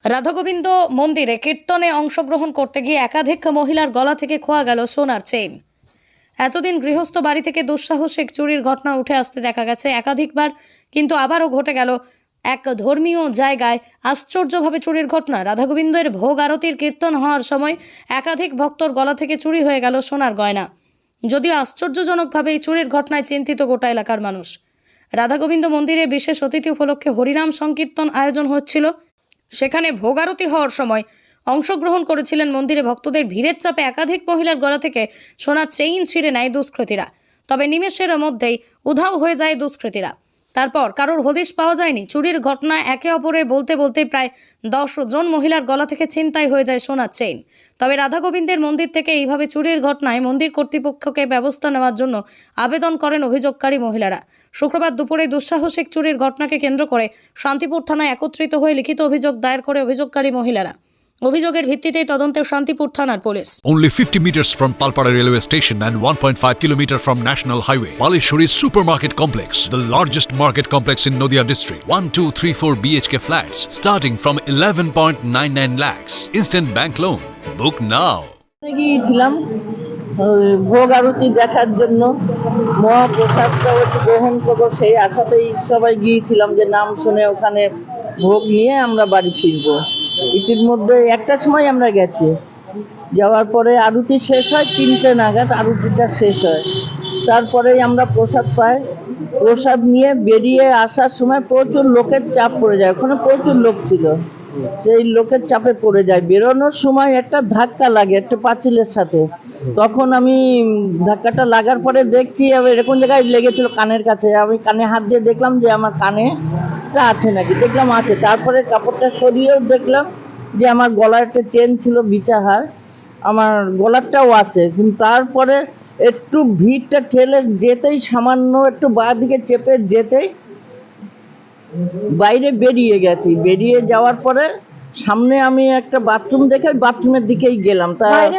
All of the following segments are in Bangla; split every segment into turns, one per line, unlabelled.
রাধাগোবিন্দ মন্দিরে কীর্তনে অংশগ্রহণ করতে গিয়ে একাধিক মহিলার গলা থেকে খোয়া গেল সোনার চেইন। এতদিন গৃহস্থ বাড়ি থেকে দুঃসাহসিক চুরির ঘটনা উঠে আসতে দেখা গেছে একাধিকবার, কিন্তু আবারও ঘটে গেল এক ধর্মীয় জায়গায় আশ্চর্যভাবে চুরির ঘটনা। রাধাগোবিন্দের ভোগ আরতির কীর্তন হওয়ার সময় একাধিক ভক্তর গলা থেকে চুরি হয়ে গেল সোনার গয়না। যদিও আশ্চর্যজনকভাবে এই চুরির ঘটনায় চিন্তিত গোটা এলাকার মানুষ। রাধাগোবিন্দ মন্দিরে বিশেষ অতিথি উপলক্ষে হরিনাম সংকীর্তন আয়োজন হচ্ছিল। সেখানে ভোগ আরতি হওয়ার সময় অংশগ্রহণ করেছিলেন মন্দিরে ভক্তদের ভিড়ের চাপে একাধিক মহিলার গলা থেকে সোনার চেইন ছিঁড়ে নেয় দুষ্কৃতীরা। তবে নিমেষের মধ্যেই উধাও হয়ে যায় দুষ্কৃতীরা। তারপর কারোর হদিশ পাওয়া যায়নি। চুরির ঘটনায় একে অপরে বলতে বলতে প্রায় 10 জন মহিলার গলা থেকে ছিনতাই হয়ে যায় সোনার চেইন। তবে রাধাগোবিন্দের মন্দির থেকে এইভাবে চুরির ঘটনায় মন্দির কর্তৃপক্ষকে ব্যবস্থা নেওয়ার জন্য আবেদন করেন অভিযোগকারী মহিলারা। শুক্রবার দুপুরে দুঃসাহসিক চুরির ঘটনাকে কেন্দ্র করে শান্তিপুর থানায় একত্রিত হয়ে লিখিত অভিযোগ দায়ের করে অভিযোগকারী মহিলারা। অভিযোগের ভিত্তিতেই তদন্তে শান্তিপুর থানার police.
Only 50 meters from Palpara railway station and 1.5 kilometer from National Highway, Palishuri Supermarket Complex, the largest market complex in Nadia district. 1, 2, 3, 4 BHK flats starting from 11.99 lakhs. Instant bank loan. Book now.
গিয়েছিলাম ভোগ আরতি দেখার জন্য, মহাপ্রসাদটাও একটু গ্রহণ করবো সেই আশাতেই সবাই গিয়েছিলাম যে নাম শুনে ওখানে ভোগ নিয়ে আমরা বাড়ি ফিরবো। ইতিমধ্যে একটার সময় আমরা গেছি, যাওয়ার পরে আরতি শেষ হয় 3টে নাগাদ, আরতিটা শেষ হয়। তারপরেই আমরা প্রসাদ পাই। প্রসাদ নিয়ে বেরিয়ে আসার সময় প্রচুর লোকের চাপ পড়ে যায়, ওখানে প্রচুর লোক ছিল, সেই লোকের চাপে পড়ে যায়। বেরোনোর সময় একটা ধাক্কা লাগে একটা পাঁচিলের সাথে। তখন আমি ধাক্কাটা লাগার পরে দেখছি এরকম জায়গায় লেগেছিল কানের কাছে। আমি কানে হাত দিয়ে দেখলাম যে আমার কানে আছে নাকি, দেখলাম আছে। তারপরে কাপড়টা সরিয়েও দেখলাম যে আমার গলায় একটা চেন ছিল, বিচাহার, আমার গলারটাও আছে। কিন্তু তারপরে একটু ভিড়টা ঠেলে যেতেই, সামান্য একটু বাঁ দিকে চেপে যেতেই বাইরে বেরিয়ে গেছি। বেরিয়ে যাওয়ার পরে সামনে আমি একটা বাথরুম দেখে বাথরুমের দিকেই গেলাম।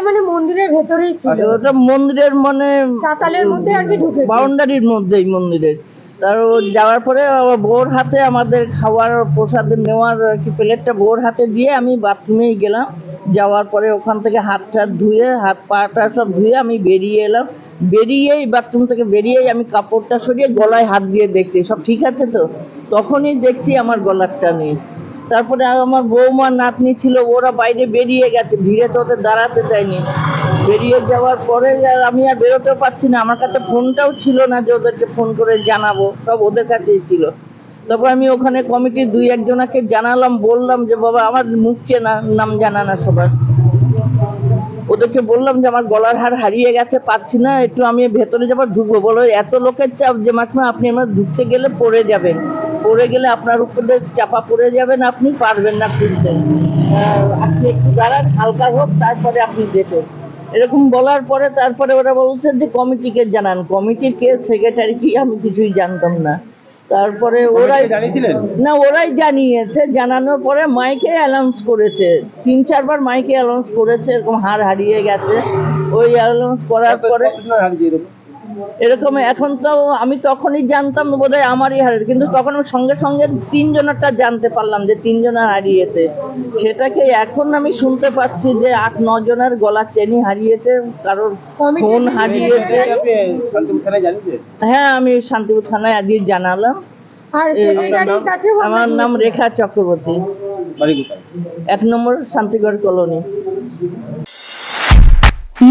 মানে মন্দিরের ভেতরেই ছিল,
ওটা মন্দিরের মানে
চাতালের মধ্যে আর কি ঢুকে
বাউন্ডারির মধ্যেই মন্দিরের। তার যাওয়ার পরে বউর হাতে আমাদের খাওয়ার প্রসাদ নেওয়ার কি প্লেটটা বউর হাতে দিয়ে আমি বাথরুমেই গেলাম। যাওয়ার পরে ওখান থেকে হাত টাত ধুয়ে, হাত পাটা সব ধুয়ে আমি বেরিয়ে এলাম। বেরিয়েই বাথরুম থেকে বেরিয়েই আমি কাপড়টা সরিয়ে গলায় হাত দিয়ে দেখছি সব ঠিক আছে তো। তখনই দেখছি আমার গলারটা নেই। তারপরে আমার বৌমা নাতনি ছিল, ওরা বাইরে বেরিয়ে গেছে, ভিড়ে তো ওদের দাঁড়াতে দেয়নি। বেরিয়ে যাওয়ার পরে আমি আর বেরোতেও পারছি না, আমার কাছে ফোনটাও ছিল না যে ওদেরকে ফোন করে জানাবো, সব ওদের কাছেই ছিল। তারপর আমি ওখানে কমিটির 2-1 জনাকে জানালাম, বললাম যে বাবা আমার মুখ চেনা, নাম জানা না সবার। ওদেরকে বললাম যে আমার গলার হার হারিয়ে গেছে, পাচ্ছি না, একটু আমি ভেতরে যাবার ঢুকবো। বলো এত লোকের চাপ যে মাঝখানে আপনি আমার ঢুকতে গেলে পড়ে যাবেন, পড়ে গেলে আপনার উপরে চাপা পড়ে যাবেন, আপনি পারবেন না খুলতে, আপনি একটু দাঁড়ান, হালকা হোক, তারপরে আপনি দেখুন। এরকম বলার পরে তারপরে ওরা বলছে যে কমিটিকে জানান। কমিটির কে সেক্রেটারি কি আমি কিছুই জানতাম না। তারপরে ওরাই না, ওরাই জানিয়েছে। জানানোর পরে মাইকে অ্যানাউন্স করেছে, 3-4 বার মাইকে অ্যানাউন্স করেছে এরকম হার হারিয়ে গেছে। ওই অ্যানাউন্স করার পরে এরকম এখন তো আমি তখনই জানতাম বোধহয় আমারই হারিয়ে, কিন্তু তখন আমি সঙ্গে সঙ্গে 3 জনেরটা জানতে পারলাম যে 3 জনের হারিয়েছে। সেটাকে এখন আমি শুনতে পাচ্ছি যে 8-9 জনের গলার চেনই হারিয়েছে, কারোর ফোন হারিয়েছে। হ্যাঁ, আমি শান্তিপুর থানায় আজকে জানালাম। আমার নাম রেখা চক্রবর্তী, 1 নম্বর শান্তিগড় কলোনি।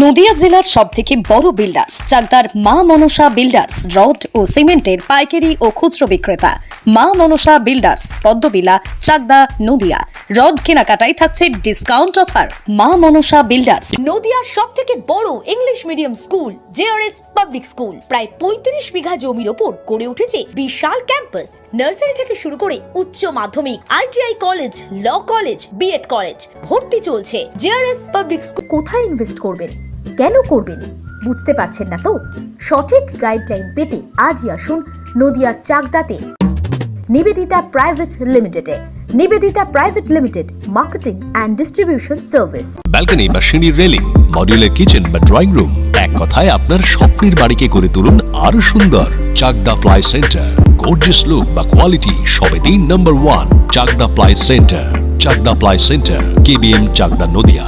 নদিয়া জেলার সবথেকে বড় বিল্ডার্স চাকদার মা মনসা বিল্ডার্স, রড ও সিমেন্টের পাইকারি ও খুচরো বিক্রেতা। মা মনসা বিল্ডার্স, পদ্মবিলা, চাকদা, নদিয়া। রড কেনাকাটায় থাকছে ডিসকাউন্ট অফার। মা মনসা বিল্ডার্স।
নদিয়ার সবথেকে বড় English medium school JRS public school, প্রায় 35 বিঘা জমির ওপর গড়ে উঠেছে বিশাল ক্যাম্পাস। নার্সারি থেকে শুরু করে উচ্চ মাধ্যমিক, ITI college, law college, BEd college, ভর্তি চলছে। JRS public school.
কোথায় ইনভেস্ট করবেন, কেন করবেন, বুঝতে পারছেন না তো? সঠিক গাইডলাইন পেতে আজই আসুন নদিয়ার চাকদাতে নিবেদিতা প্রাইভেট লিমিটেডে। Nivedita private limited, marketing and distribution service.
Balcony বা সিঁড়ির রেলিং, মডিউলার কিচেন বা ড্রয়িং রুম, এক কথায় আপনার স্বপ্নের বাড়িকে করে তুলুন আরো সুন্দর। Chakdah ply centre, gorgeous look বা কোয়ালিটি সবে 3 number 1 Chakdah ply centre. Chagda Ply Center, KBM Chagda Nodia.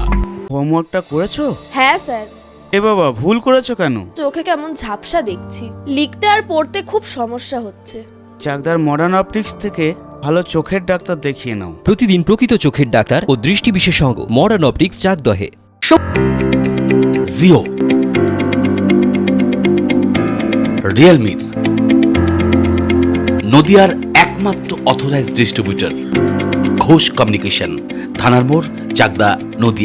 হোমওয়ার্কটা করেছো?
হ্যাঁ স্যার,
এ বাবা, ভুল করেছো কেন?
চোখে কেমন ঝাপসা দেখছি, লিখতে আর পড়তে খুব সমস্যা হচ্ছে।
চাকদার মডার্ন অপটিক্স থেকে ভালো চোখের ডাক্তার দেখিয়ে নাও।
প্রতিদিন প্রকৃত চোখের ডাক্তার ও দৃষ্টি বিশেষজ্ঞ মডার্ন অপটিক্স চাকদহে।
জিও, রিয়েলমি, নদিয়ার একমাত্র অথরাইজড ডিস্ট্রিবিউটর, ঘোষ কমিউনিকেশন, থানার মোড়, চাকদা, নদিয়া।